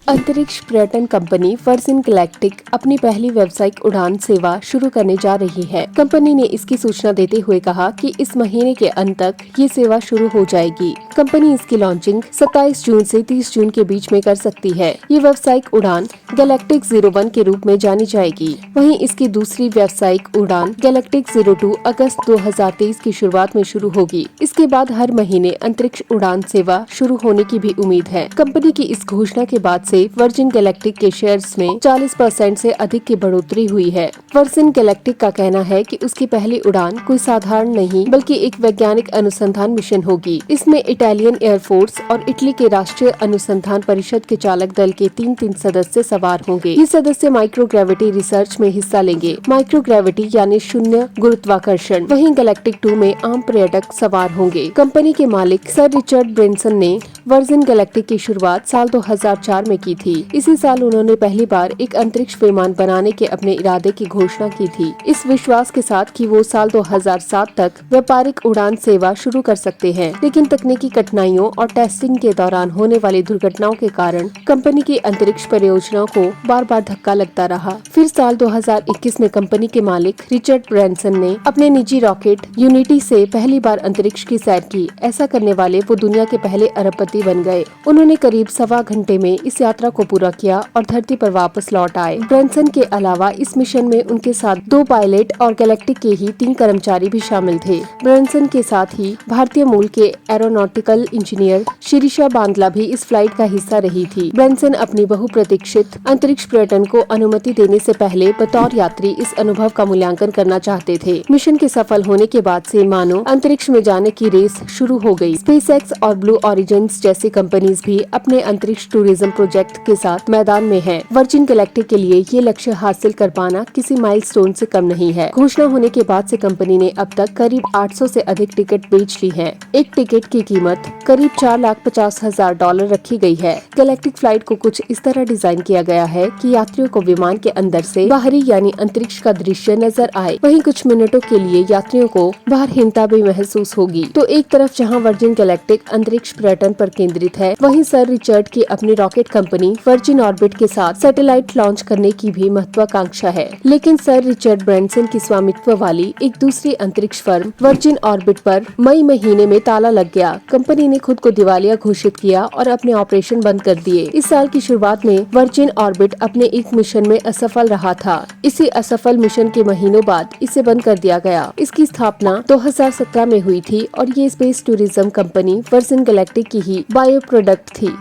अंतरिक्ष पर्यटन company virgin galactic अपनी पहली व्यावसायिक उड़ान सेवा शुरू करने जा रही है। कंपनी ने इसकी सूचना देते हुए कहा कि इस महीने के अंत तक ये सेवा शुरू हो जाएगी। कंपनी इसकी लॉन्चिंग 27 जून से 30 जून के बीच में कर सकती है। ये व्यावसायिक उड़ान गैलेक्टिक 01 के रूप में जानी जाएगी। वहीं इसकी दूसरी व्यावसायिक उड़ान गैलेक्टिक 02 अगस्त 2023 की शुरुआत में शुरू होगी। इसके बाद हर महीने अंतरिक्ष उड़ान सेवा शुरू होने की भी उम्मीद है। कंपनी की इस घोषणा के बाद से वर्जिन गैलेक्टिक के शेयर्स में 40% से अधिक की बढ़ोतरी हुई है। वर्जिन गैलेक्टिक का कहना है कि उसकी पहली उड़ान कोई साधारण नहीं बल्कि एक वैज्ञानिक अनुसंधान मिशन होगी। इसमें इटालियन एयरफोर्स और इटली के राष्ट्रीय अनुसंधान परिषद के चालक दल के 3 सदस्य सवार होंगे। ये सदस्य माइक्रोग्रेविटी रिसर्च में हिस्सा लेंगे। माइक्रोग्रेविटी यानी शून्य गुरुत्वाकर्षण। वहीं गैलेक्टिक 2 में आम पर्यटक सवार होंगे। कंपनी के मालिक सर रिचर्ड ब्रेंसन ने वर्जिन गैलेक्टिक की शुरुआत साल 2004 में की थी। इसी साल उन्होंने पहली बार एक अंतरिक्ष विमान बनाने के अपने इरादे की घोषणा की थी, इस विश्वास के साथ कि वो साल 2007 तक व्यापारिक उड़ान सेवा शुरू कर सकते हैं। लेकिन तकनीकी कठिनाइयों और टेस्टिंग के दौरान होने वाली दुर्घटनाओं के कारण कंपनी की अंतरिक्ष परियोजनाओं को बार बार धक्का लगता रहा। फिर साल 2021 में कंपनी के मालिक रिचर्ड ब्रैंसन ने अपने निजी रॉकेट यूनिटी से पहली बार अंतरिक्ष की सैर की। ऐसा करने वाले वो दुनिया के पहले अरबपति बन गए। उन्होंने करीब 1.25 घंटे में इस यात्रा को पूरा किया और धरती पर वापस लौट आए। ब्रैंसन के अलावा इस मिशन में उनके साथ 2 पायलट और गैलेक्टिक के ही 3 कर्मचारी भी शामिल थे। ब्रैंसन के साथ ही भारतीय मूल के एरोनॉटिकल इंजीनियर शिरीषा बांदला भी इस फ्लाइट का हिस्सा रही थी। ब्रैंसन अपनी बहुप्रतीक्षित अंतरिक्ष पर्यटन को अनुमति देने से पहले बतौर यात्री इस अनुभव का मूल्यांकन करना चाहते थे। मिशन के सफल होने के बाद से मानो अंतरिक्ष में जाने की रेस शुरू हो गई। स्पेसएक्स और ब्लू ओरिजिन जैसी कंपनीज भी अपने अंतरिक्ष टूरिज्म प्रोजेक्ट के साथ मैदान में है। वर्जिन गैलेक्टिक के लिए ये लक्ष्य हासिल कर पाना किसी माइलस्टोन से कम नहीं है। घोषणा होने के बाद से कंपनी ने अब तक करीब 800 से अधिक टिकट बेच ली हैं। एक टिकट की कीमत करीब $4,50,000 रखी गई है। गैलेक्टिक फ्लाइट को कुछ इस तरह डिजाइन किया गया है कि यात्रियों को विमान के अंदर से बाहरी यानी अंतरिक्ष का दृश्य नजर आए। वहीं कुछ मिनटों के लिए यात्रियों को बाहरहीनता भी महसूस होगी। तो एक तरफ जहां वर्जिन गैलेक्टिक अंतरिक्ष पर्यटन पर केंद्रित है, वहीं सर रिचर्ड की अपनी रॉकेट कंपनी वर्जिन ऑर्बिट के साथ सैटेलाइट लॉन्च करने की भी महत्वाकांक्षा है। लेकिन सर रिचर्ड ब्रैंसन की स्वामित्व वाली एक दूसरी अंतरिक्ष फर्म वर्जिन ऑर्बिट पर मई महीने में ताला लग गया। कंपनी ने खुद को दिवालिया घोषित किया और अपने ऑपरेशन बंद कर दिए। इस साल की शुरुआत में वर्जिन ऑर्बिट अपने एक मिशन में असफल रहा था। इसी असफल मिशन के महीनों बाद इसे बंद कर दिया गया। इसकी स्थापना 2017 में हुई थी और ये space tourism company virgin galactic की ही बायो प्रोडक्ट थी।